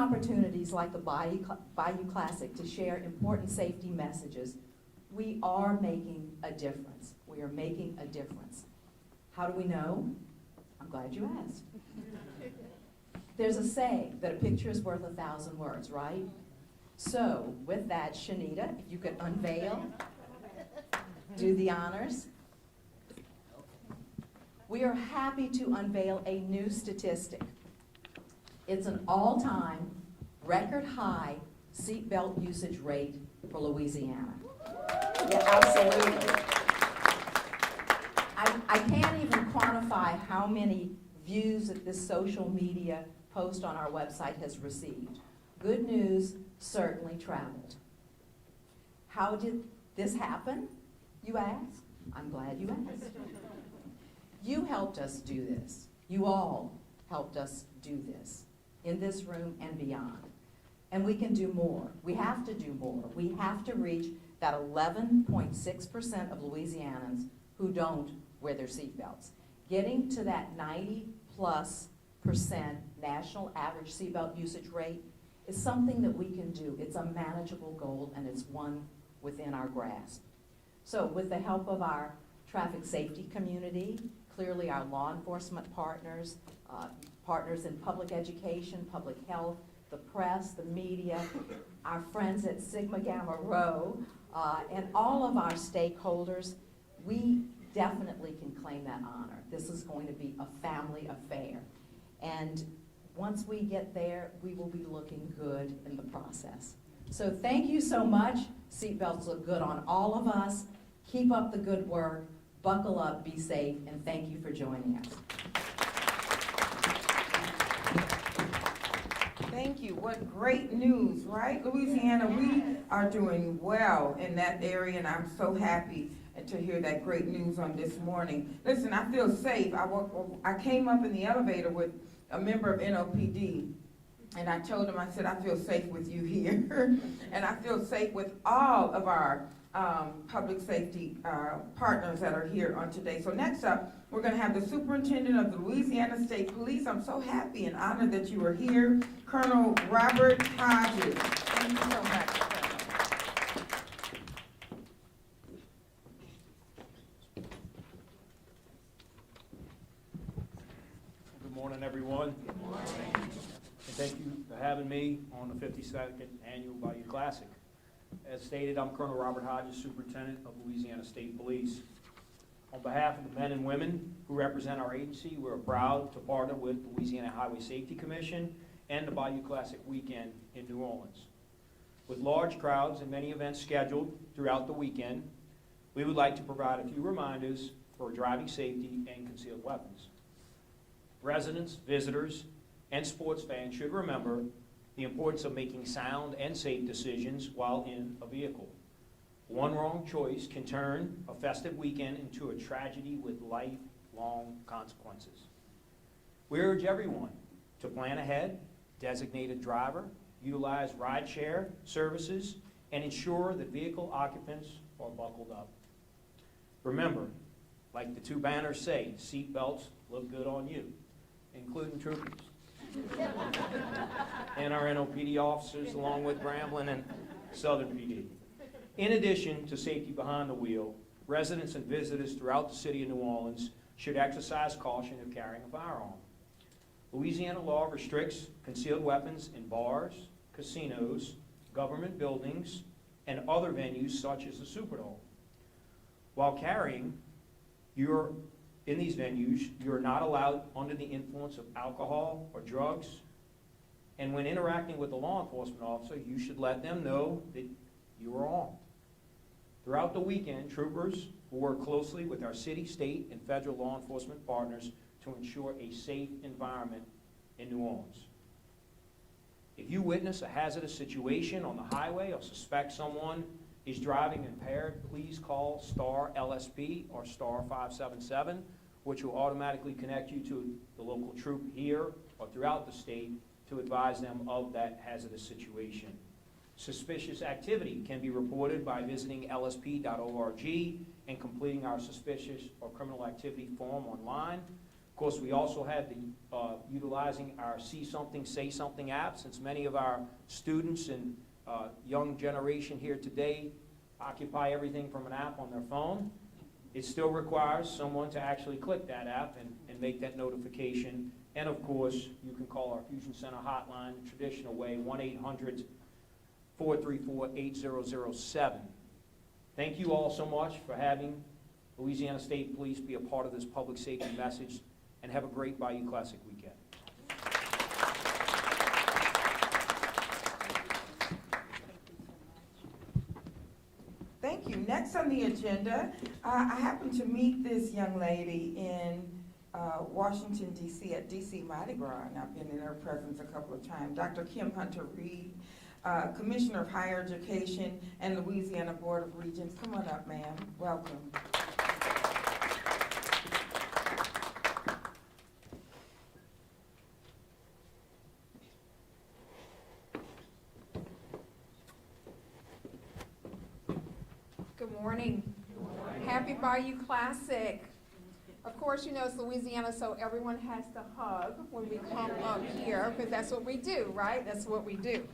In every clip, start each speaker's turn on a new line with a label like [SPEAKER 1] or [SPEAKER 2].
[SPEAKER 1] opportunities like the Bayou Classic to share important safety messages, we are making a difference. We are making a difference. How do we know? I'm glad you asked. There's a saying that a picture is worth 1,000 words, right? So with that, Shanita, if you could unveil, do the honors. We are happy to unveil a new statistic. It's an all-time record high seatbelt usage rate for Louisiana. Yeah, absolutely. I can't even quantify how many views that this social media post on our website has received. Good news certainly traveled. How did this happen, you ask? I'm glad you asked. You helped us do this. You all helped us do this in this room and beyond. And we can do more. We have to do more. We have to reach that 11.6% of Louisianans who don't wear their seatbelts. Getting to that 90+% national average seatbelt usage rate is something that we can do. It's a manageable goal, and it's one within our grasp. So with the help of our traffic safety community, clearly our law enforcement partners, partners in public education, public health, the press, the media, our friends at Sigma Gamma Rho, and all of our stakeholders, we definitely can claim that honor. This is going to be a family affair. And once we get there, we will be looking good in the process. So thank you so much. Seatbelts look good on all of us. Keep up the good work. Buckle up, be safe, and thank you for joining us.
[SPEAKER 2] Thank you. What great news, right? Louisiana, we are doing well in that area, and I'm so happy to hear that great news on this morning. Listen, I feel safe. I came up in the elevator with a member of NOPD, and I told him, I said, I feel safe with you here. And I feel safe with all of our public safety partners that are here on today. So next up, we're going to have the Superintendent of the Louisiana State Police. I'm so happy and honored that you are here, Colonel Robert Hodges. Thank you so much.
[SPEAKER 3] Good morning, everyone. Good morning. And thank you for having me on the 52nd Annual Bayou Classic. As stated, I'm Colonel Robert Hodges, Superintendent of Louisiana State Police. On behalf of the men and women who represent our agency, we're proud to partner with the Louisiana Highway Safety Commission and the Bayou Classic weekend in New Orleans. With large crowds and many events scheduled throughout the weekend, we would like to provide a few reminders for driving safety and concealed weapons. Residents, visitors, and sports fans should remember the importance of making sound and safe decisions while in a vehicle. One wrong choice can turn a festive weekend into a tragedy with lifelong consequences. We urge everyone to plan ahead, designate a driver, utilize rideshare services, and ensure that vehicle occupants are buckled up. Remember, like the two banners say, seatbelts look good on you, including troopers. And our NOPD officers, along with Grambling and Southern PD. In addition to safety behind the wheel, residents and visitors throughout the city of New Orleans should exercise caution if carrying a firearm. Louisiana law restricts concealed weapons in bars, casinos, government buildings, and other venues such as the Superdome. While carrying, in these venues, you're not allowed under the influence of alcohol or drugs. And when interacting with a law enforcement officer, you should let them know that you are armed. Throughout the weekend, troopers will work closely with our city, state, and federal law enforcement partners to ensure a safe environment in New Orleans. If you witness a hazardous situation on the highway or suspect someone is driving impaired, please call star LSP or star 577, which will automatically connect you to the local troop here or throughout the state to advise them of that hazardous situation. Suspicious activity can be reported by visiting lsp.org and completing our suspicious or criminal activity form online. Of course, we also had the utilizing our See Something, Say Something app, since many of our students and young generation here today occupy everything from an app on their phone. It still requires someone to actually click that app and make that notification. And of course, you can call our Fusion Center hotline the traditional way, 1-800-434-8007. Thank you all so much for having Louisiana State Police be a part of this public safety message, and have a great Bayou Classic weekend.
[SPEAKER 2] Thank you. Next on the agenda, I happened to meet this young lady in Washington, D.C. at D.C. Mardi Gras, and I've been in her presence a couple of times. Dr. Kim Hunter-Reid, Commissioner of Higher Education and Louisiana Board of Regents. Come on up, ma'am. Welcome.
[SPEAKER 4] Good morning. Happy Bayou Classic. Of course, you know it's Louisiana, so everyone has to hug when we come up here, because that's what we do, right? That's what we do.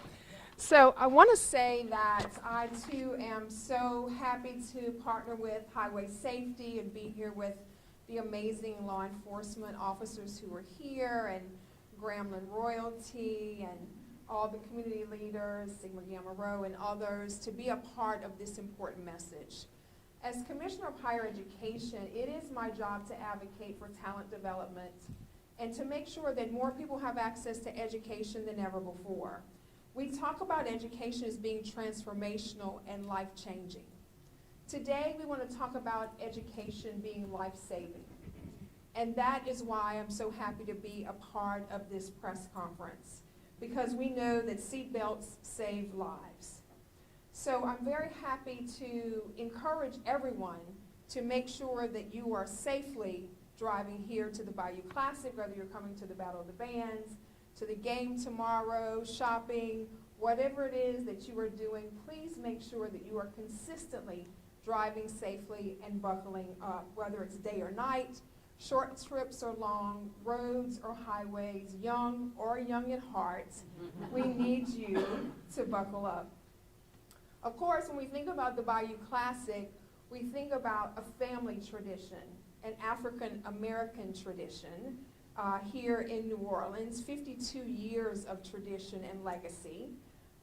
[SPEAKER 4] So I want to say that I, too, am so happy to partner with Highway Safety and be here with the amazing law enforcement officers who are here, and Grambling Royalty, and all the community leaders, Sigma Gamma Rho, and others, to be a part of this important message. As Commissioner of Higher Education, it is my job to advocate for talent development and to make sure that more people have access to education than ever before. We talk about education as being transformational and life-changing. Today, we want to talk about education being life-saving. And that is why I'm so happy to be a part of this press conference, because we know that seatbelts save lives. So I'm very happy to encourage everyone to make sure that you are safely driving here to the Bayou Classic, whether you're coming to the Battle of the Bands, to the game tomorrow, shopping, whatever it is that you are doing, please make sure that you are consistently driving safely and buckling up, whether it's day or night, short trips or long, roads or highways, young or young at heart, we need you to buckle up. Of course, when we think about the Bayou Classic, we think about a family tradition, an African-American tradition here in New Orleans, 52 years of tradition and legacy.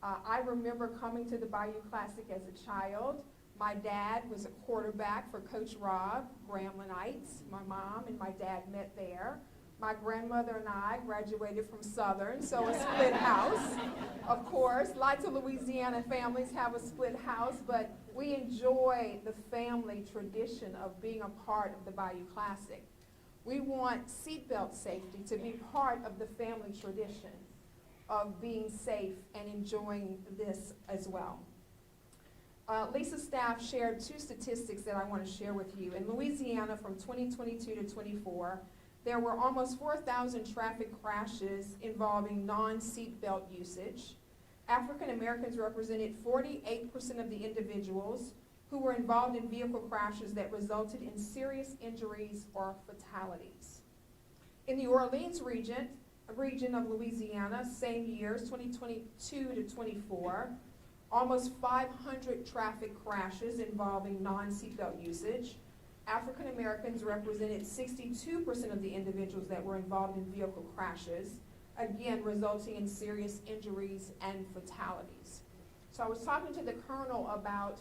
[SPEAKER 4] I remember coming to the Bayou Classic as a child. My dad was a quarterback for Coach Rob, Gramblinites. My mom and my dad met there. My grandmother and I graduated from Southern, so a split house. Of course, lots of Louisiana families have a split house, but we enjoy the family tradition of being a part of the Bayou Classic. We want seatbelt safety to be part of the family tradition of being safe and enjoying this as well. Lisa's staff shared two statistics that I want to share with you. In Louisiana, from 2022 to 24, there were almost 4,000 traffic crashes involving non-seatbelt usage. African Americans represented 48% of the individuals who were involved in vehicle crashes that resulted in serious injuries or fatalities. In the Orleans region of Louisiana, same years, 2022 to 24, almost 500 traffic crashes involving non-seatbelt usage. African Americans represented 62% of the individuals that were involved in vehicle crashes, again resulting in serious injuries and fatalities. So I was talking to the colonel about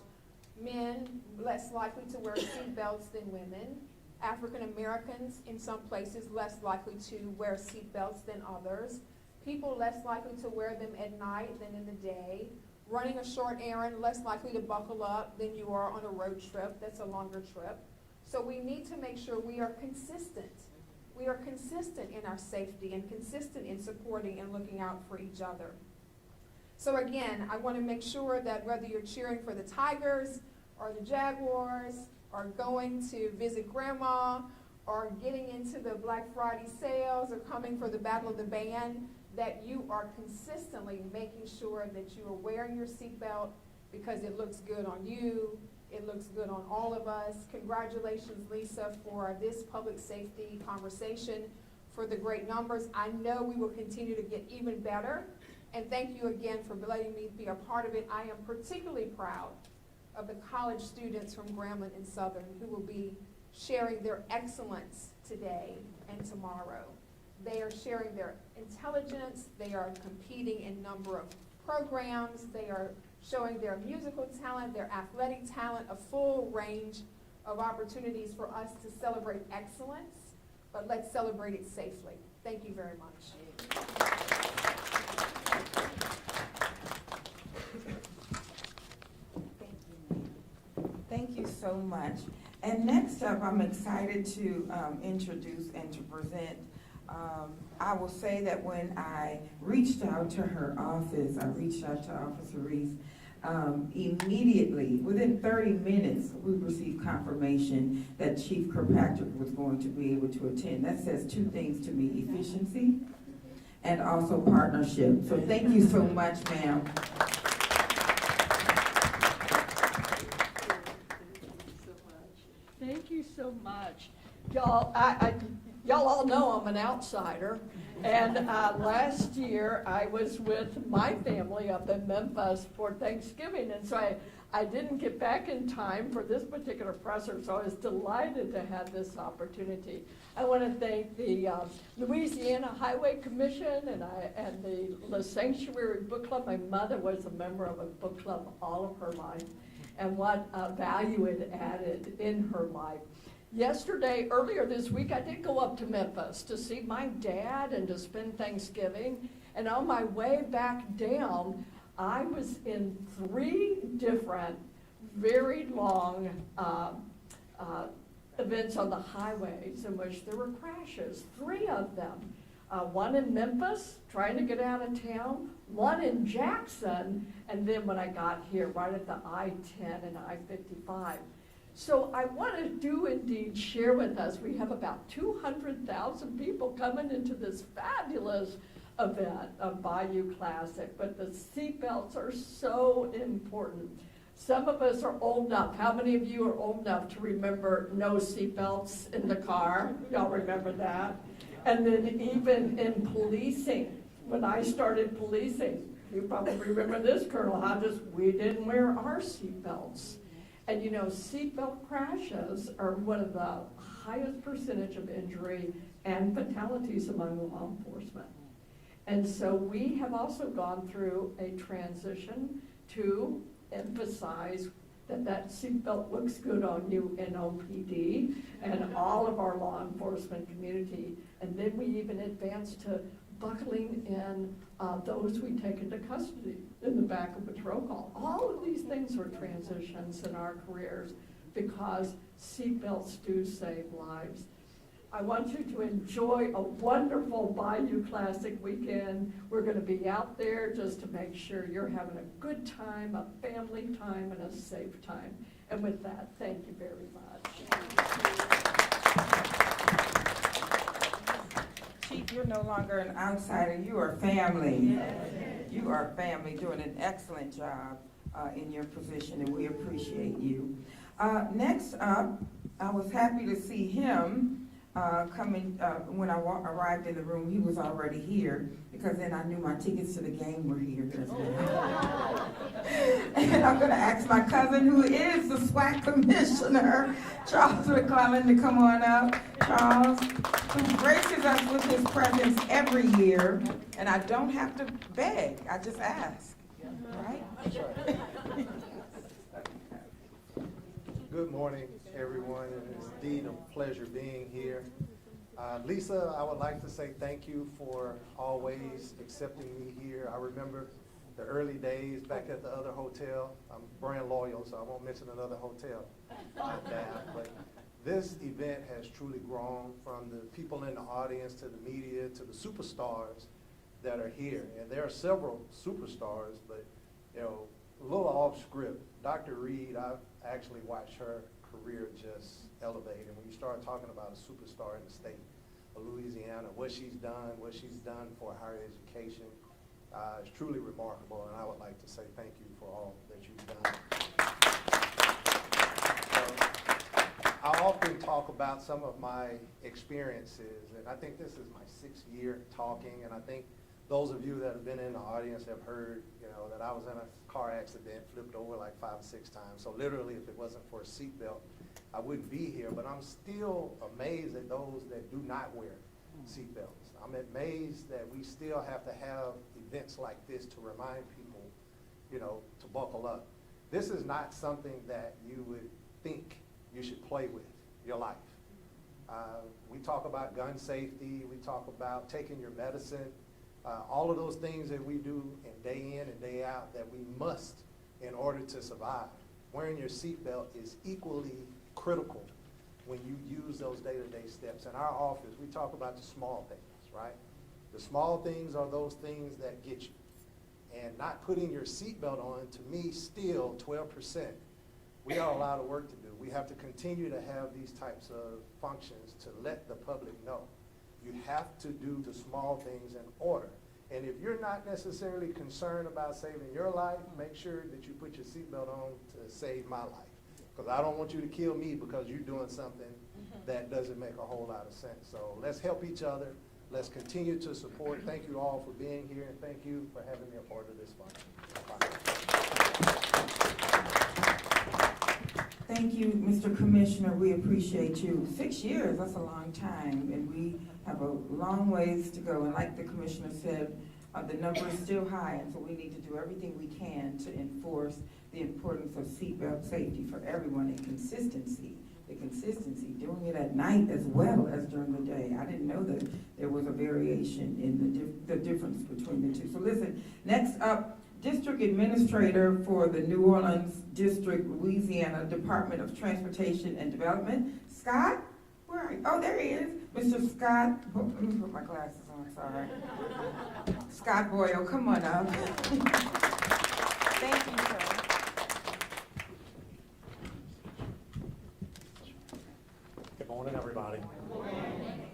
[SPEAKER 4] men less likely to wear seatbelts than women, African Americans in some places less likely to wear seatbelts than others, people less likely to wear them at night than in the day, running a short errand less likely to buckle up than you are on a road trip that's a longer trip. So we need to make sure we are consistent. We are consistent in our safety and consistent in supporting and looking out for each other. So again, I want to make sure that whether you're cheering for the Tigers or the Jaguars or going to visit Grandma or getting into the Black Friday sales or coming for the Battle of the Band, that you are consistently making sure that you are wearing your seatbelt because it looks good on you, It looks good on all of us. Congratulations, Lisa, for this public safety conversation, for the great numbers. I know we will continue to get even better. And thank you again for letting me be a part of it. I am particularly proud of the college students from Grambling and Southern who will be sharing their excellence today and tomorrow. They are sharing their intelligence. They are competing in a number of programs. They are showing their musical talent, their athletic talent, a full range of opportunities for us to celebrate excellence, but let's celebrate it safely. Thank you very much.
[SPEAKER 2] Thank you so much. And next up, I'm excited to introduce and to present. I will say that when I reached out to her office, I reached out to Officer Reese, immediately, within 30 minutes, we received confirmation that Chief Kirkpatrick was going to be able to attend. That says two things to me: efficiency and also partnership. So thank you so much, ma'am.
[SPEAKER 5] Thank you so much. Y'all, y'all all know I'm an outsider, and last year I was with my family up in Memphis for Thanksgiving, and so I didn't get back in time for this particular presser, so I was delighted to have this opportunity. I want to thank the Louisiana Highway Commission and the Le Sanctuary Book Club. My mother was a member of a book club all of her life, and what value it added in her life. Yesterday, earlier this week, I did go up to Memphis to see my dad and to spend Thanksgiving. And on my way back down, I was in 3 different, very long events on the highways in which there were crashes, 3 of them. One in Memphis, trying to get out of town, one in Jackson, and then when I got here, right at the I-10 and I-55. So I want to do indeed share with us, we have about 200,000 people coming into this fabulous event of Bayou Classic, but the seatbelts are so important. Some of us are old enough. How many of you are old enough to remember no seatbelts in the car? Y'all remember that? And then even in policing, when I started policing, you probably remember this, Colonel Hodges, we didn't wear our seatbelts. And you know, seatbelt crashes are one of the highest percentage of injury and fatalities among law enforcement. And so we have also gone through a transition to emphasize that seatbelt looks good on you in OPD and all of our law enforcement community. And then we even advanced to buckling in those we take into custody in the back of a patrol call. All of these things were transitions in our careers because seatbelts do save lives. I want you to enjoy a wonderful Bayou Classic weekend. We're going to be out there just to make sure you're having a good time, a family time, and a safe time. And with that, thank you very much.
[SPEAKER 2] Chief, you're no longer an outsider, you are family. You are family, doing an excellent job in your position, and we appreciate you. Next up, I was happy to see him coming. When I arrived in the room, he was already here, because then I knew my tickets to the game were here. And I'm going to ask my cousin, who is the SWAT commissioner, Charles McClellan, to come on up. Charles, who graces us with his presence every year, and I don't have to beg, I just ask, right?
[SPEAKER 6] Good morning, everyone, and it's indeed a pleasure being here. Lisa, I would like to say thank you for always accepting me here. I remember the early days back at the other hotel. I'm brand loyal, so I won't mention another hotel. But this event has truly grown, from the people in the audience to the media to the superstars that are here. And there are several superstars, but you know, a little off script. Dr. Reed, I've actually watched her career just elevate. And when you start talking about a superstar in the state of Louisiana, what she's done for higher education, is truly remarkable. And I would like to say thank you for all that you've done. often talk about some of my experiences, and I think this is my 6th year talking, and I think those of you that have been in the audience have heard, that I was in a car accident, flipped over like 5 or 6 times. So literally, if it wasn't for a seatbelt, I wouldn't be here. But I'm still amazed at those that do not wear seatbelts. I'm amazed that we still have to have events like this to remind people, to buckle up. This is not something that you would think you should play with your life. We talk about gun safety, we talk about taking your medicine, all of those things that we do in and day out that we must in order to survive. Wearing your seatbelt is equally critical when you use those day-to-day steps. In our office, we talk about the small things, right? The small things are those things that get you. And not putting your seatbelt on, to me, still 12%. We got a lot of work to do. We have to continue to have these types of functions to let the public know. You have to do the small things in order. And if you're not necessarily concerned about saving your life, make sure that you put your seatbelt on to save my life. Because I don't want you to kill me because you're doing something that doesn't make a whole lot of sense. So let's help each other. Let's continue to support. Thank you all for being here, and thank you for having me a part of this function.
[SPEAKER 2] Thank you, Mr. Commissioner. We appreciate you. 6 years, that's a long time, and we have a long ways to go. And like the commissioner said, the number is still high, and so we need to do everything we can to enforce the importance of seatbelt safety for everyone and consistency. The consistency, doing it at night as well as during the day. I didn't know that there was a variation in the difference between the two. So listen, next up, District Administrator for the New Orleans District, Louisiana Department of Transportation and Development, Scott, where are you? Oh, there he is, Mr. Scott. Oh, let me put my glasses on, sorry. Scott Boyle, come on up.
[SPEAKER 7] Thank you, sir.
[SPEAKER 8] Good morning, everybody.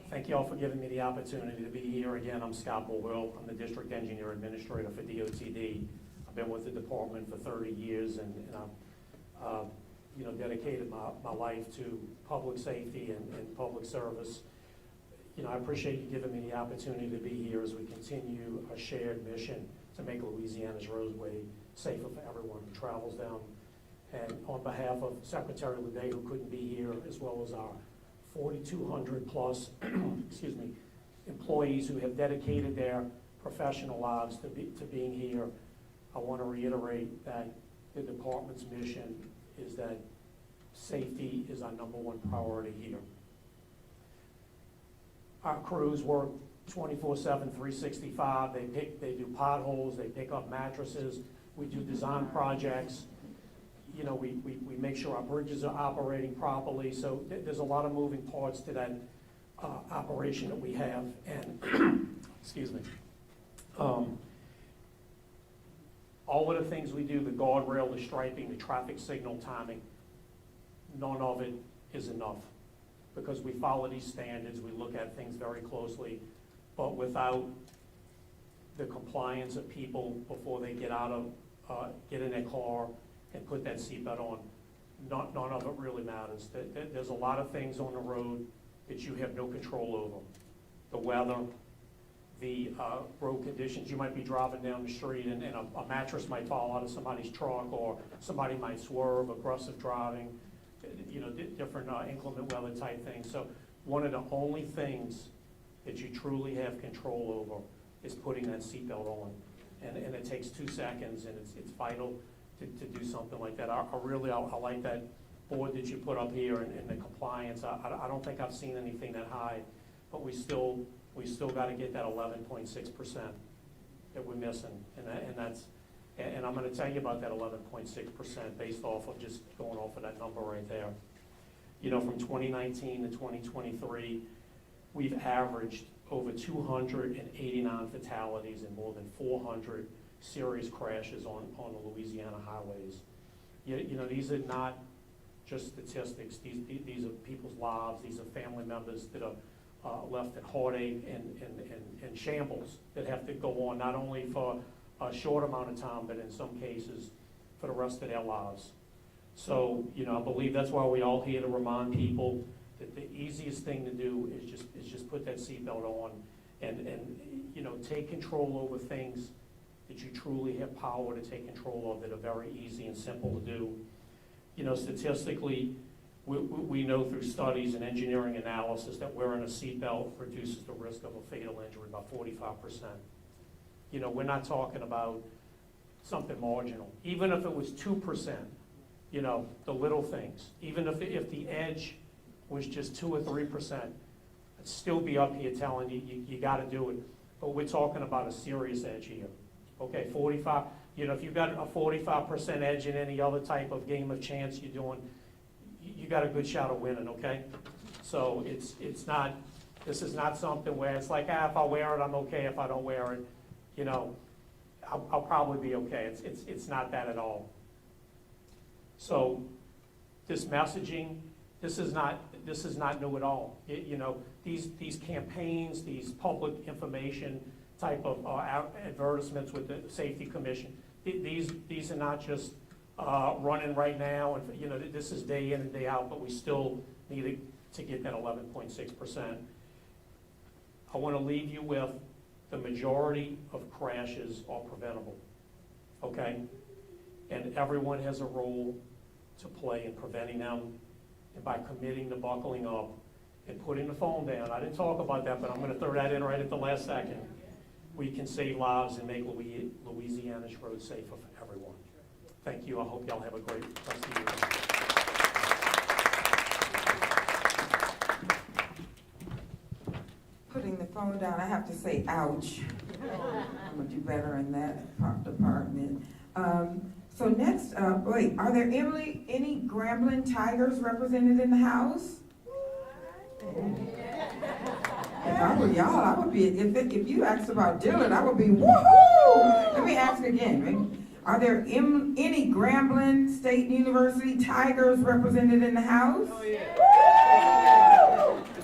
[SPEAKER 8] Thank you all for giving me the opportunity to be here again. I'm Scott Boyle. I'm the District Engineer Administrator for DOTD. I've been with the department for 30 years, and I've dedicated my life to public safety and public service. I appreciate you giving me the opportunity to be here as we continue a shared mission to make Louisiana's roadway safer for everyone who travels down. And on behalf of Secretary Ledet, who couldn't be here, as well as our 4,200 plus employees who have dedicated their professional lives to being here, I want to reiterate that the department's mission is that safety is our #1 priority here. Our crews work 24/7, 365. They do potholes, they pick up mattresses, we do design projects. We make sure our bridges are operating properly. So there's a lot of moving parts to that operation that we have. And excuse me. All of the things we do, the guardrail, the striping, the traffic signal timing, none of it is enough, because we follow these standards, we look at things very closely, but without the compliance of people before they get in their car and put that seatbelt on, none of it really matters. There's a lot of things on the road that you have no control over. The weather, the road conditions. You might be driving down the street and a mattress might fall out of somebody's truck, or somebody might swerve, aggressive driving, different inclement weather type things. So one of the only things that you truly have control over is putting that seatbelt on. And it takes 2 seconds, and it's vital to do something like that. I like that board that you put up here and the compliance. I don't think I've seen anything that high, but we still got to get that 11.6% that we're missing, and I'm going to tell you about that 11.6% based off of just going off of that number right there. From 2019 to 2023, we've averaged over 289 fatalities and more than 400 serious crashes on the Louisiana highways. These are not just statistics. These are people's lives. These are family members that are left in heartache and shambles that have to go on not only for a short amount of time, but in some cases for the rest of their lives. So, I believe that's why we all here to remind people that the easiest thing to do is just put that seatbelt on and take control over things that you truly have power to take control of that are very easy and simple to do. Statistically, we know through studies and engineering analysis that wearing a seatbelt reduces the risk of a fatal injury by 45%. We're not talking about something marginal. Even if it was 2%, the little things, even if the edge was just 2 or 3%, I'd still be up here telling you gotta do it. But we're talking about a serious edge here. Okay, 45, if you've got a 45% edge in any other type of game of chance you're doing, you got a good shot of winning, okay? So this is not something where it's like, if I wear it, I'm okay. If I don't wear it, I'll probably be okay. It's not that at all. So this messaging, this is not new at all. These campaigns, these public information type of advertisements with the Safety Commission, these are not just running right now, and this is day in and day out, but we still need to get that 11.6%. I want to leave you with the majority of crashes are preventable, okay? And everyone has a role to play in preventing them, and by committing to buckling up and putting the phone down. I didn't talk about that, but I'm going to throw that in right at the last second. We can save lives and make Louisiana's roads safer for everyone. Thank you. I hope y'all have a great rest of the year.
[SPEAKER 2] Putting the phone down, I have to say, ouch. I'm gonna do better in that department. So next, wait, are there any Grambling Tigers represented in the House? If I were y'all, I would be, if you asked about Dylan, I would be, woohoo! Let me ask again. Are there any Grambling State University Tigers represented in the House? Oh, yeah.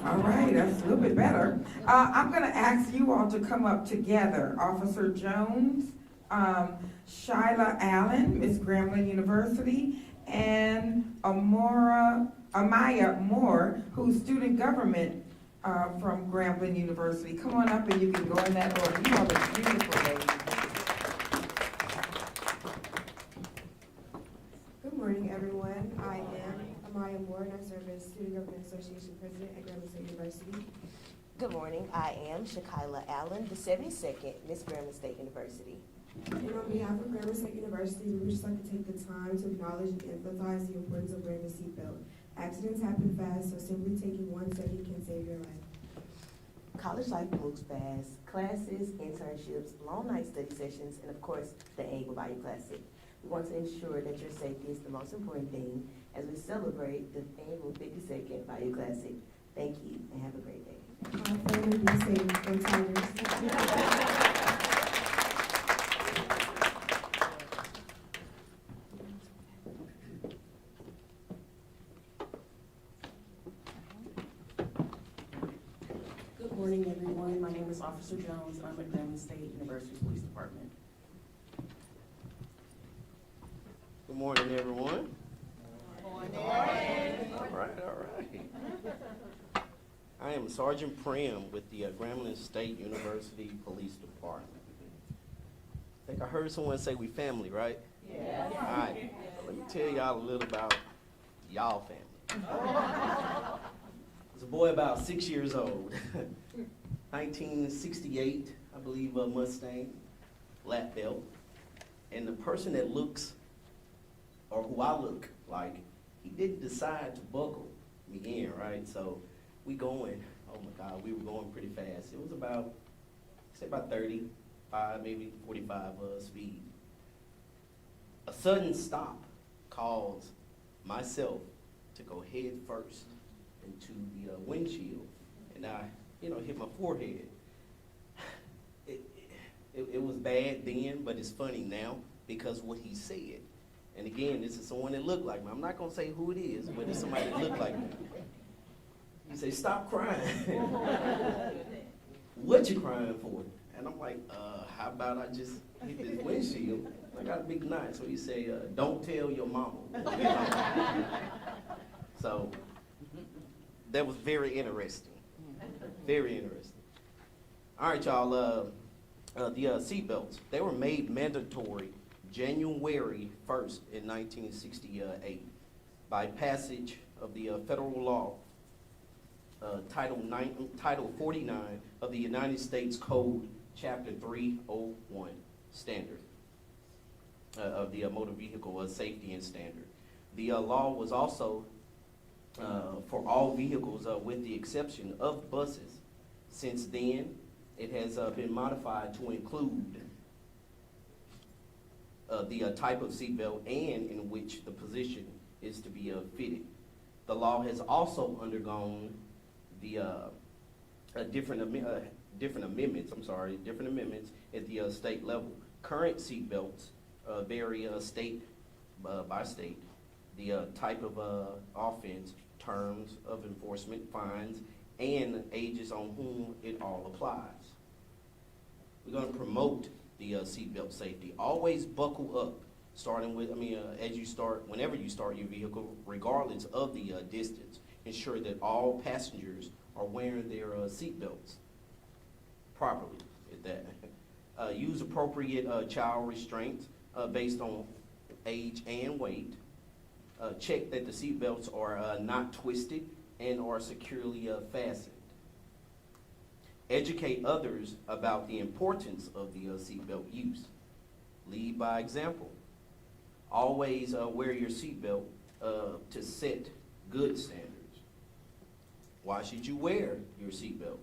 [SPEAKER 2] All right, that's a little bit better. I'm going to ask you all to come up together. Officer Jones, Shyla Allen, Miss Grambling University, and Amaya Moore, who's student government from Grambling University. Come on up and you can go in that order. You all look beautiful, ladies.
[SPEAKER 7] Good morning, everyone. I am Amaya Moore, and I serve as Student Government Association President at Grambling State University.
[SPEAKER 9] Good morning. I am Shakila Allen, the 72nd Miss Grambling State University.
[SPEAKER 7] And on behalf of Grambling State University, we would just like to take the time to acknowledge and emphasize the importance of wearing a seatbelt. Accidents happen fast, so simply taking 1 second can save your life.
[SPEAKER 9] College life moves fast. Classes, internships, long night study sessions, and of course, the annual Bayou Classic. We want to ensure that your safety is the most important thing as we celebrate the annual 52nd Bayou Classic. Thank you and have a great day.
[SPEAKER 7] Our family be safe and Tigers.
[SPEAKER 10] Good morning, everyone. My name is Officer Jones, and I'm at Grambling State University Police Department.
[SPEAKER 11] Good morning, everyone. Good morning. All right. I am Sergeant Prim with the Grambling State University Police Department. I think I heard someone say we family, right? Yeah. All right. So let me tell y'all a little about y'all family. I was a boy about 6 years old. 1968, I believe, a Mustang, lap belt. And the person that looks, or who I look like, he didn't decide to buckle me in, right? So we going, oh my God, we were going pretty fast. It was about, say about 35, maybe 45 speed. A sudden stop caused myself to go head first into the windshield, and I, hit my forehead. It was bad then, but it's funny now because what he said. And again, this is someone that looked like me. I'm not gonna say who it is, but it's somebody that looked like me. He said, "Stop crying." What you crying for? And I'm like, how about I just hit this windshield? I got a big knot, so he say, don't tell your mama. So that was very interesting. Very interesting. All right, y'all. The seatbelts, they were made mandatory January 1st in 1968 by passage of the federal law, Title 49 of the United States Code, Chapter 301, standard of the motor vehicle safety and standard. The law was also for all vehicles with the exception of buses. Since then, it has been modified to include the type of seatbelt and in which the position is to be fitted. The law has also undergone the different amendments at the state level. Current seatbelts vary state by state. The type of offense, terms of enforcement, fines, and ages on whom it all applies. We're going to promote the seatbelt safety. Always buckle up, starting with, whenever you start your vehicle, regardless of the distance. Ensure that all passengers are wearing their seatbelts properly. At that. Use appropriate child restraints based on age and weight. Check that the seatbelts are not twisted and are securely fastened. Educate others about the importance of the seatbelt use. Lead by example. Always wear your seatbelt to set good standards. Why should you wear your seatbelt?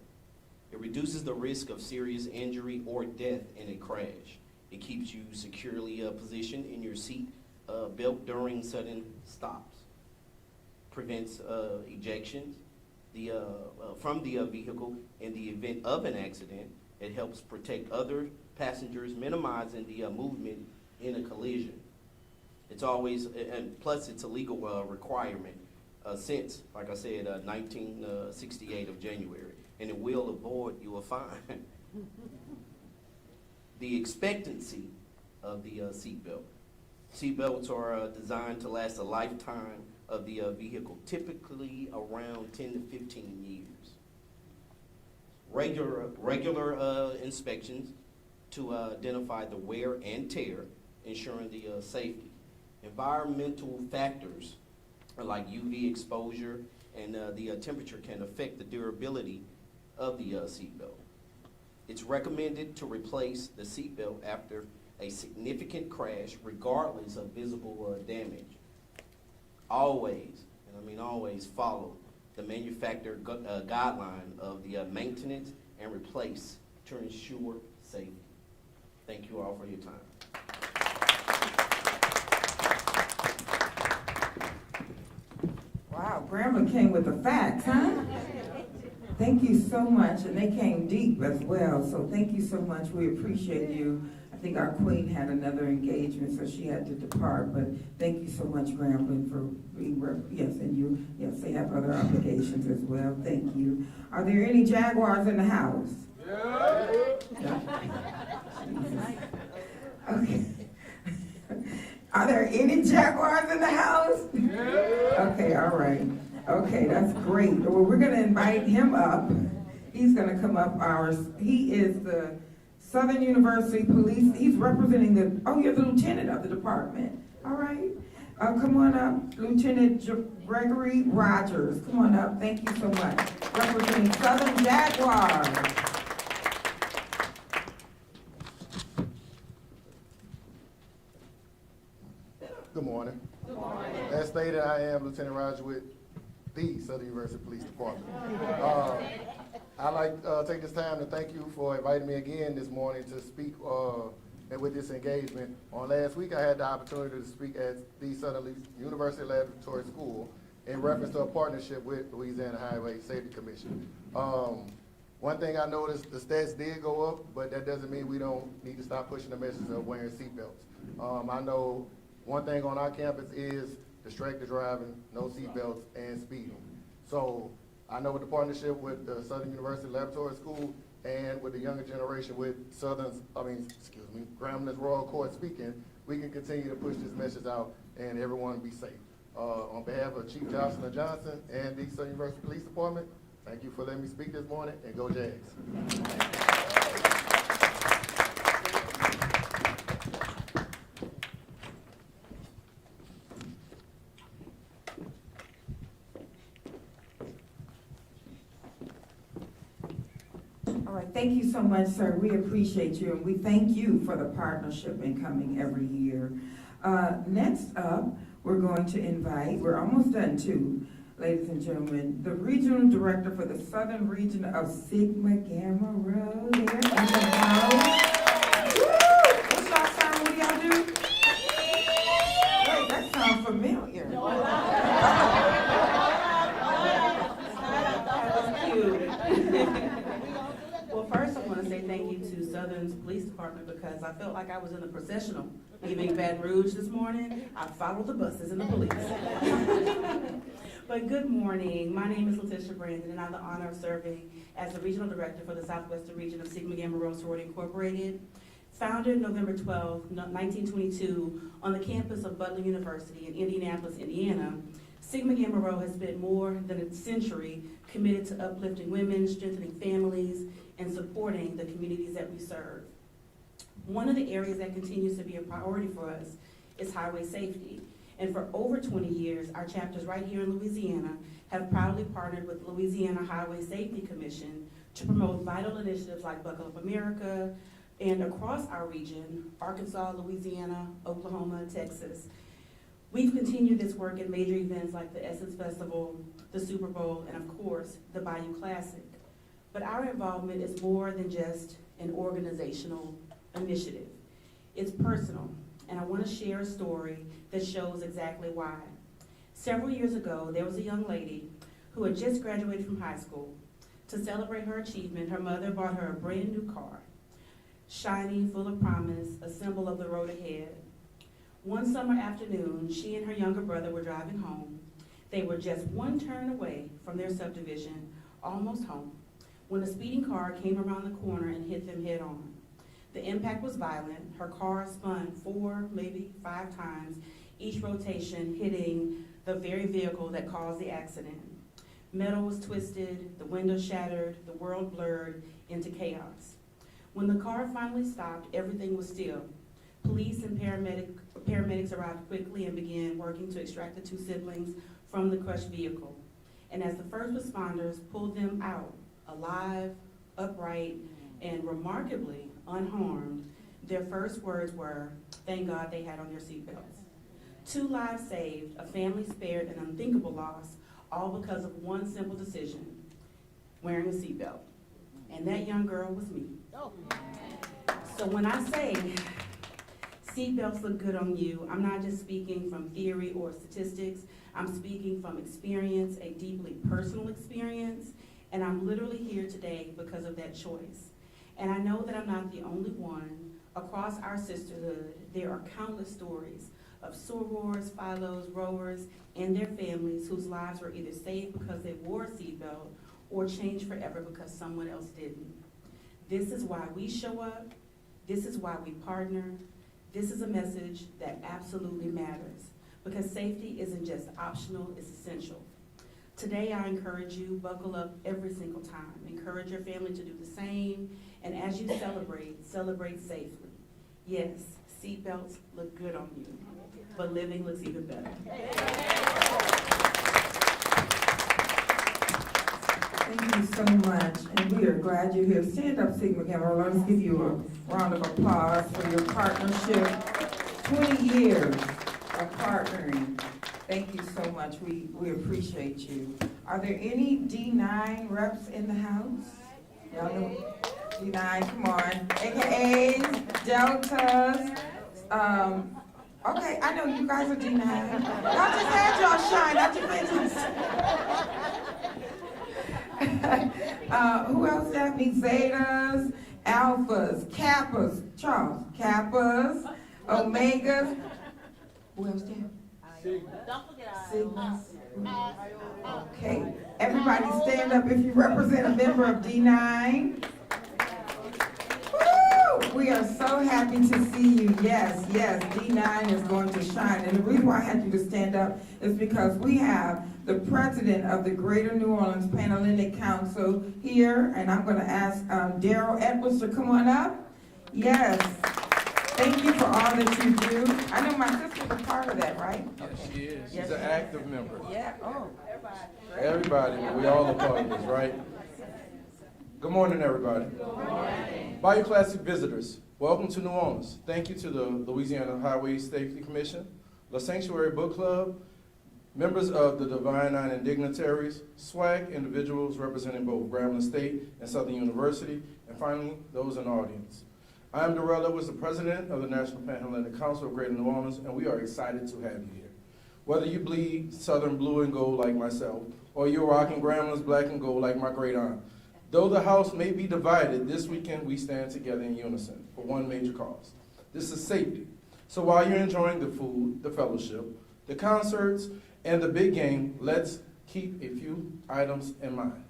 [SPEAKER 11] It reduces the risk of serious injury or death in a crash. It keeps you securely positioned in your seat belt during sudden stops. Prevents ejections from the vehicle in the event of an accident. It helps protect other passengers, minimizing the movement in a collision. It's always, and plus it's a legal requirement since, like I said, 1968 of January, and it will avoid you a fine. The expectancy of the seatbelt. Seatbelts are designed to last a lifetime of the vehicle, typically around 10 to 15 years. Regular inspections to identify the wear and tear, ensuring the safety. Environmental factors like UV exposure and the temperature can affect the durability of the seatbelt. It's recommended to replace the seatbelt after a significant crash, regardless of visible damage. Always, and I mean always, follow the manufacturer guideline of the maintenance and replace to ensure safety. Thank you all for your time.
[SPEAKER 2] Wow, Grandma came with the facts, huh? Thank you so much, and they came deep as well, so thank you so much. We appreciate you. I think our queen had another engagement, so she had to depart, but thank you so much, Grambling, for being, yes, and you, yes, they have other obligations as well. Thank you. Are there any Jaguars in the house? Yeah. Okay. Are there any Jaguars in the house? Yeah. Okay, all right. Okay, that's great. Well, we're going to invite him up. He's going to come up. He is the Southern University Police. He's representing you're the lieutenant of the department. All right. Come on up, Lieutenant Gregory Rogers. Come on up. Thank you so much. Representing Southern Jaguars.
[SPEAKER 6] Good morning. Good morning. As stated, I am Lieutenant Roger with the Southern University Police Department. I'd like to take this time to thank you for inviting me again this morning to speak with this engagement. On last week, I had the opportunity to speak at the Southern University Laboratory School in reference to a partnership with Louisiana Highway Safety Commission. One thing I noticed, the stats did go up, but that doesn't mean we don't need to stop pushing the message of wearing seatbelts. I know one thing on our campus is distracted driving, no seatbelts, and speeding. So I know with the partnership with the Southern University Laboratory School and with the younger generation with Grambling's Royal Court speaking, we can continue to push this message out and everyone be safe. On behalf of Chief Johnson & Johnson and the Southern University Police Department, thank you for letting me speak this morning, and go Jags.
[SPEAKER 2] All right, thank you so much, sir. We appreciate you, and we thank you for the partnership in coming every year. Next up, we're going to invite, we're almost done too, ladies and gentlemen, the Regional Director for the Southern Region of Sigma Gamma Rho there in the house. Woo! What's y'all sound? What do y'all do? Wait, that sounds familiar.
[SPEAKER 10] Well, first I want to say thank you to Southern's Police Department because I felt like I was in the processional leaving Baton Rouge this morning. I followed the buses and the police. But good morning. My name is Letitia Brandon, and I have the honor of serving as the Regional Director for the Southwestern Region of Sigma Gamma Rho Sorority Incorporated. Founded November 12, 1922 on the campus of Butler University in Indianapolis, Indiana, Sigma Gamma Rho has been more than a century committed to uplifting women, strengthening families, and supporting the communities that we serve. One of the areas that continues to be a priority for us is highway safety. And for over 20 years, our chapters right here in Louisiana have proudly partnered with the Louisiana Highway Safety Commission to promote vital initiatives like Buckle Up America, and across our region, Arkansas, Louisiana, Oklahoma, Texas. We've continued this work at major events like the Essence Festival, the Super Bowl, and of course, the Bayou Classic. But our involvement is more than just an organizational initiative. It's personal, and I want to share a story that shows exactly why. Several years ago, there was a young lady who had just graduated from high school. To celebrate her achievement, her mother bought her a brand new car, shiny, full of promise, a symbol of the road ahead. One summer afternoon, she and her younger brother were driving home. They were just one turn away from their subdivision, almost home, when a speeding car came around the corner and hit them head on. The impact was violent. Her car spun 4, maybe 5 times, each rotation hitting the very vehicle that caused the accident. Metal was twisted, the window shattered, the world blurred into chaos. When the car finally stopped, everything was still. Police and paramedics arrived quickly and began working to extract the 2 siblings from the crushed vehicle. And as the first responders pulled them out, alive, upright, and remarkably unharmed, their first words were, "Thank God they had on their seatbelts." 2 lives saved, a family spared, an unthinkable loss, all because of one simple decision, wearing a seatbelt. And that young girl was me. So when I say seatbelts look good on you, I'm not just speaking from theory or statistics. I'm speaking from experience, a deeply personal experience, and I'm literally here today because of that choice. And I know that I'm not the only one. Across our sisterhood, there are countless stories of sorors, philos, rowers, and their families whose lives were either saved because they wore a seatbelt or changed forever because someone else didn't. This is why we show up. This is why we partner. This is a message that absolutely matters because safety isn't just optional, it's essential. Today, I encourage you, buckle up every single time. Encourage your family to do the same. And as you celebrate safely. Yes, seatbelts look good on you, but living looks even better.
[SPEAKER 2] Thank you so much, and we are glad you're here. Stand up, Sigma Gamma Rho. Let's give you a round of applause for your partnership. 20 years of partnering. Thank you so much. We appreciate you. Are there any D9 reps in the house? Y'all know D9, come on. AKAs, Deltas. Okay, I know you guys are D9. Y'all just had y'all shine out your faces. Who else that means? Zetas, Alphas, Kappas, Charles, Kappas, Omegas. Who else there? Sigmas. Okay, everybody stand up if you represent a member of D9. Woo! We are so happy to see you. Yes, yes, D9 is going to shine. And the reason why I had you to stand up is because we have the president of the Greater New Orleans Panhellenic Council here, and I'm going to ask Daryl Edwards to come on up. Yes. Thank you for all that you do. I know my sister's a part of that, right?
[SPEAKER 12] Yes, she is.
[SPEAKER 2] Yes,
[SPEAKER 12] She's an active member.
[SPEAKER 2] Yeah, oh.
[SPEAKER 12] Everybody, we all a part of this, right? Good morning, everybody. Good morning. Bayou Classic visitors, welcome to New Orleans. Thank you to the Louisiana Highway Safety Commission, the Sanctuary Book Club, members of the Divine Nine and dignitaries, SWAC individuals representing both Grambling State and Southern University, and finally, those in the audience. I am Darrell Edwards, the president of the National Panhellenic Council of Greater New Orleans, and we are excited to have you here. Whether you bleed Southern blue and gold like myself, or you're rocking Grambling's black and gold like my great aunt, though the house may be divided, this weekend we stand together in unison for one major cause. This is safety. So while you're enjoying the food, the fellowship, the concerts, and the big game, let's keep a few items in mind.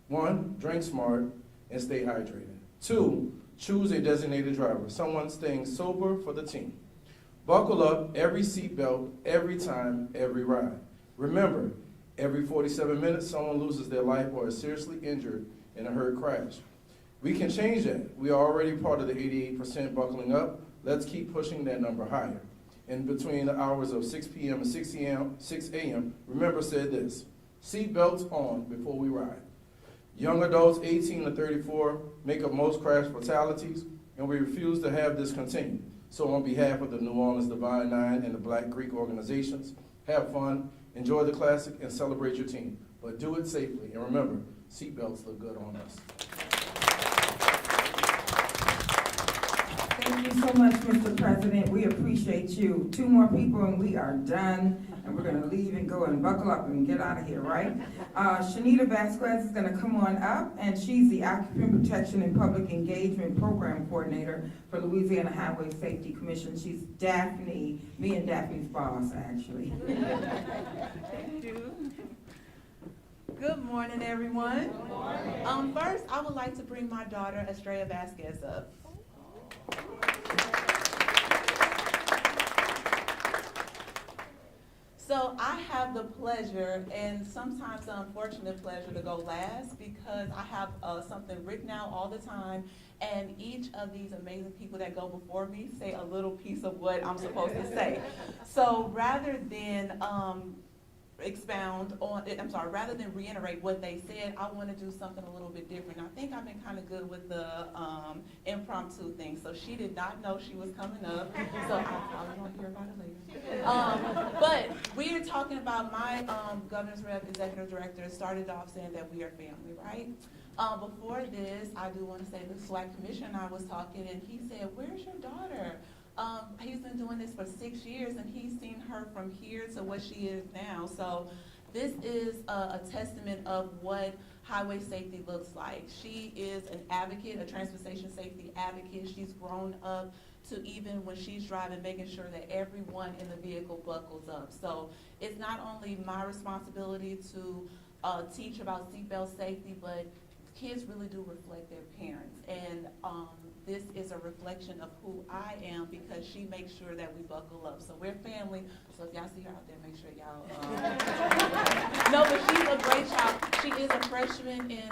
[SPEAKER 12] 1, drink smart and stay hydrated. 2, choose a designated driver, someone staying sober for the team. Buckle up every seatbelt, every time, every ride. Remember, every 47 minutes, someone loses their life or is seriously injured in a hurt crash. We can change that. We are already part of the 88% buckling up. Let's keep pushing that number higher. In between the hours of 6 p.m. and 6 a.m., remember said this, seatbelts on before we ride. Young adults 18 to 34 make up most crash fatalities, and we refuse to have this continue. So on behalf of the New Orleans Divine Nine and the Black Greek organizations, have fun, enjoy the classic, and celebrate your team. But do it safely, and remember, seatbelts look good on us.
[SPEAKER 2] Thank you so much, Mr. President. We appreciate you. 2 more people and we are done. And we're going to leave and go and buckle up and get out of here, right? Shanita Vasquez is going to come on up, and she's the Occupant Protection and Public Engagement Program Coordinator for Louisiana Highway Safety Commission. She's Daphne, me and Daphne's boss, actually.
[SPEAKER 13] Thank you. Good morning, everyone. Good morning. First, I would like to bring my daughter, Estrella Vasquez, up. So I have the pleasure and sometimes the unfortunate pleasure to go last because I have something written out all the time, and each of these amazing people that go before me say a little piece of what I'm supposed to say. So rather than rather than reiterate what they said, I want to do something a little bit different. I think I've been kind of good with the impromptu thing. So she did not know she was coming up, so I probably won't hear about it later. But we are talking about my governor's rep, executive director, started off saying that we are family, right? Before this, I do want to say the SWAC commissioner and I was talking, and he said, "Where's your daughter?" He's been doing this for 6 years, and he's seen her from here to what she is now. So this is a testament of what highway safety looks like. She is an advocate, a transportation safety advocate. She's grown up to even when she's driving, making sure that everyone in the vehicle buckles up. So it's not only my responsibility to teach about seatbelt safety, but kids really do reflect their parents. And this is a reflection of who I am because she makes sure that we buckle up. So we're family. So if y'all see her out there, make sure y'all. No, but she's a great child. She is a freshman in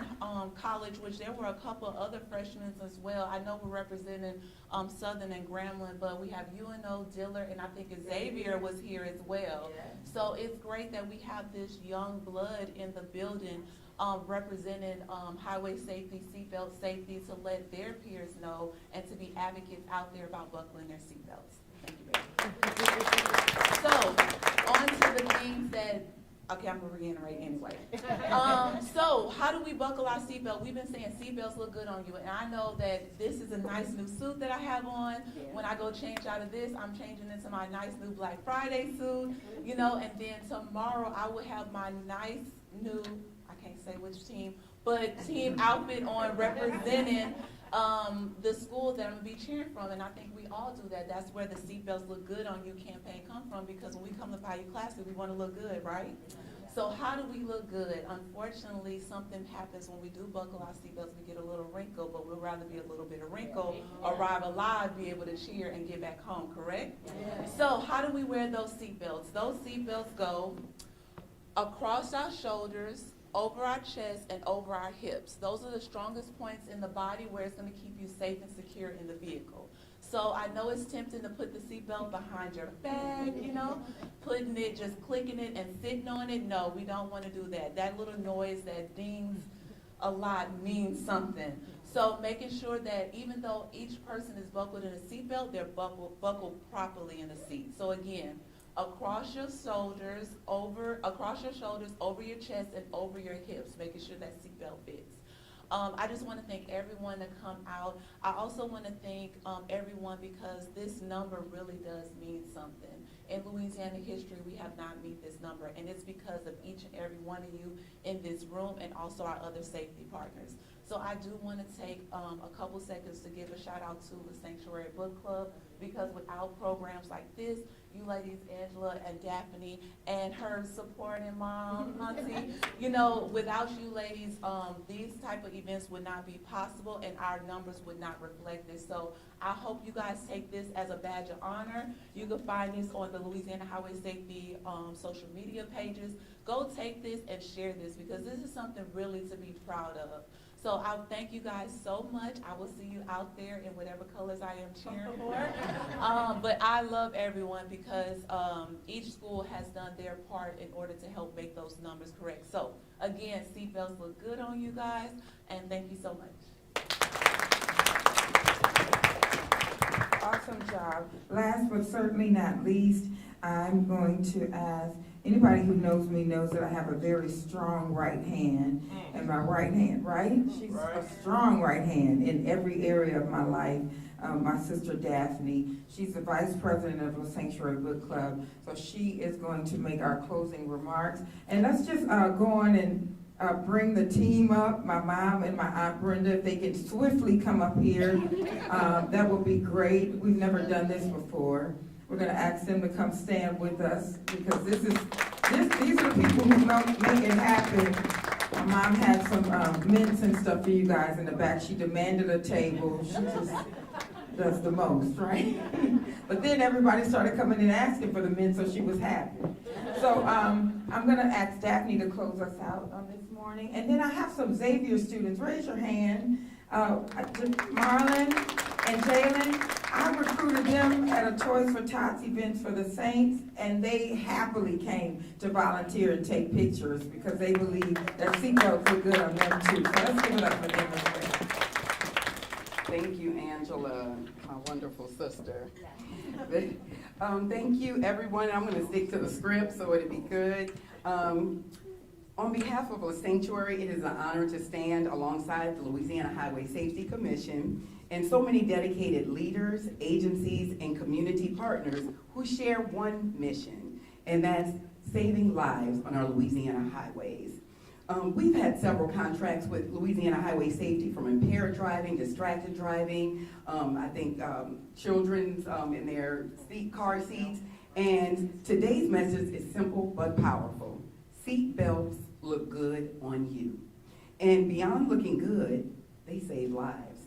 [SPEAKER 13] college, which there were a couple of other freshmen as well. I know we're representing Southern and Grambling, but we have UNO, Dillard, and I think Xavier was here as well. Yeah. So it's great that we have this young blood in the building representing highway safety, seatbelt safety, to let their peers know and to be advocates out there about buckling their seatbelts. Thank you very much. So, on to the things that, okay, I'm going to reiterate anyway. So, how do we buckle our seatbelt? We've been saying seatbelts look good on you, and I know that this is a nice new suit that I have on. Yeah. When I go change out of this, I'm changing into my nice new Black Friday suit, you know, and then tomorrow I will have my nice new, I can't say which team, but team outfit on representing the school that I'm going to be cheering from, and I think we all do that. That's where the seatbelts look good on you campaign come from, because when we come to Bayou Classic, we want to look good, right? So how do we look good? Unfortunately, something happens when we do buckle our seatbelts, we get a little wrinkle, but we'd rather be a little bit of wrinkle, arrive alive, be able to cheer and get back home, correct? So how do we wear those seatbelts? Those seatbelts go across our shoulders, over our chest, and over our hips. Those are the strongest points in the body where it's going to keep you safe and secure in the vehicle. So I know it's tempting to put the seatbelt behind your back, you know, putting it, just clicking it and sitting on it. No, we don't want to do that. That little noise that dings a lot means something. So making sure that even though each person is buckled in a seatbelt, they're buckled properly in the seat. So again, across your shoulders, over your chest, and over your hips, making sure that seatbelt fits. I just want to thank everyone that come out. I also want to thank everyone because this number really does mean something. In Louisiana history, we have not met this number, and it's because of each and every one of you in this room and also our other safety partners. So I do want to take a couple seconds to give a shout out to the Sanctuary Book Club, because without programs like this, you ladies, Angela and Daphne, and her supporting mom, Auntie, you know, without you ladies, these type of events would not be possible and our numbers would not reflect this. So I hope you guys take this as a badge of honor. You can find this on the Louisiana Highway Safety social media pages. Go take this and share this, because this is something really to be proud of. So I'll thank you guys so much. I will see you out there in whatever colors I am cheering for. But I love everyone because each school has done their part in order to help make those numbers correct. So again, seatbelts look good on you guys, and thank you so much.
[SPEAKER 2] Awesome job. Last but certainly not least, I'm going to ask, anybody who knows me knows that I have a very strong right hand. And my right hand, right? She's a strong right hand in every area of my life. My sister Daphne, she's the vice president of the Sanctuary Book Club. So she is going to make our closing remarks. And let's just go on and bring the team up, my mom and my Aunt Brenda. If they can swiftly come up here, that would be great. We've never done this before. We're going to ask them to come stand with us, because these are the people who make it happen. My mom had some mints and stuff for you guys in the back. She demanded a table. She just does the most, right? But then everybody started coming and asking for the mints, so she was happy. So I'm going to ask Daphne to close us out on this morning. And then I have some Xavier students. Raise your hand. Marlon and Jalen. I recruited them at a Toys for Tots event for the Saints, and they happily came to volunteer and take pictures because they believe that seatbelts look good on them too. So let's give it up for them as well.
[SPEAKER 14] Thank you, Angela, my wonderful sister. Thank you, everyone. I'm going to stick to the script so it'll be good. On behalf of the Sanctuary, it is an honor to stand alongside the Louisiana Highway Safety Commission and so many dedicated leaders, agencies, and community partners who share one mission, and that's saving lives on our Louisiana highways. We've had several contracts with Louisiana Highway Safety, from impaired driving, distracted driving, I think children's in their car seats, and today's message is simple but powerful. Seat belts look good on you. And beyond looking good, they save lives.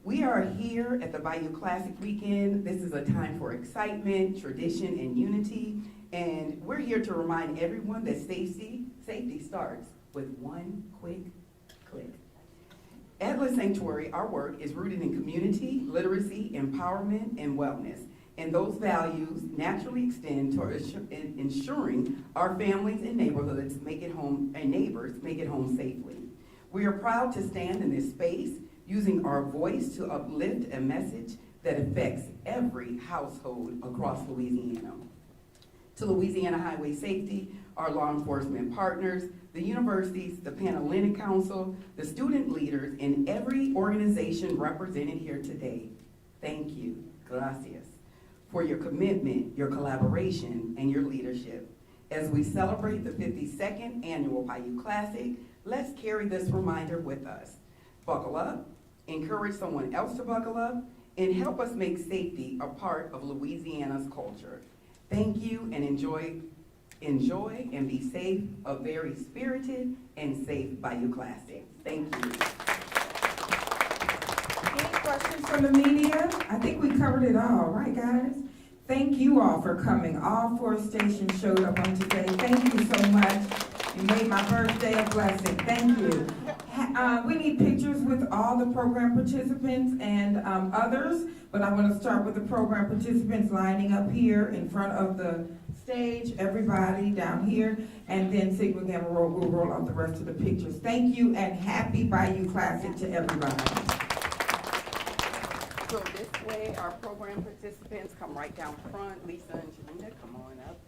[SPEAKER 14] We are here at the Bayou Classic weekend. This is a time for excitement, tradition, and unity. And we're here to remind everyone that safety starts with one quick click. At the Sanctuary, our work is rooted in community, literacy, empowerment, and wellness. And those values naturally extend to ensuring our families and neighborhoods make it home, and neighbors make it home safely. We are proud to stand in this space, using our voice to uplift a message that affects every household across Louisiana. To Louisiana Highway Safety, our law enforcement partners, the universities, the Panhellenic Council, the student leaders, and every organization represented here today, thank you, gracias, for your commitment, your collaboration, and your leadership. As we celebrate the 52nd annual Bayou Classic, let's carry this reminder with us. Buckle up, encourage someone else to buckle up, and help us make safety a part of Louisiana's culture. Thank you, and enjoy Enjoy and be safe, a very spirited and safe Bayou Classic. Thank you. Any questions from the media? I think we covered it all, right, guys? Thank you all for coming. All 4 stations showed up on today. Thank you so much. You made my birthday a blessing. Thank you. We need pictures with all the program participants and others, but I want to start with the program participants lining up here in front of the stage, everybody down here, and then Sigma Gamma Rho will roll out the rest of the pictures. Thank you, and happy Bayou Classic to everybody.
[SPEAKER 15] So this way, our program participants come right down front. Lisa and Janina, come on up.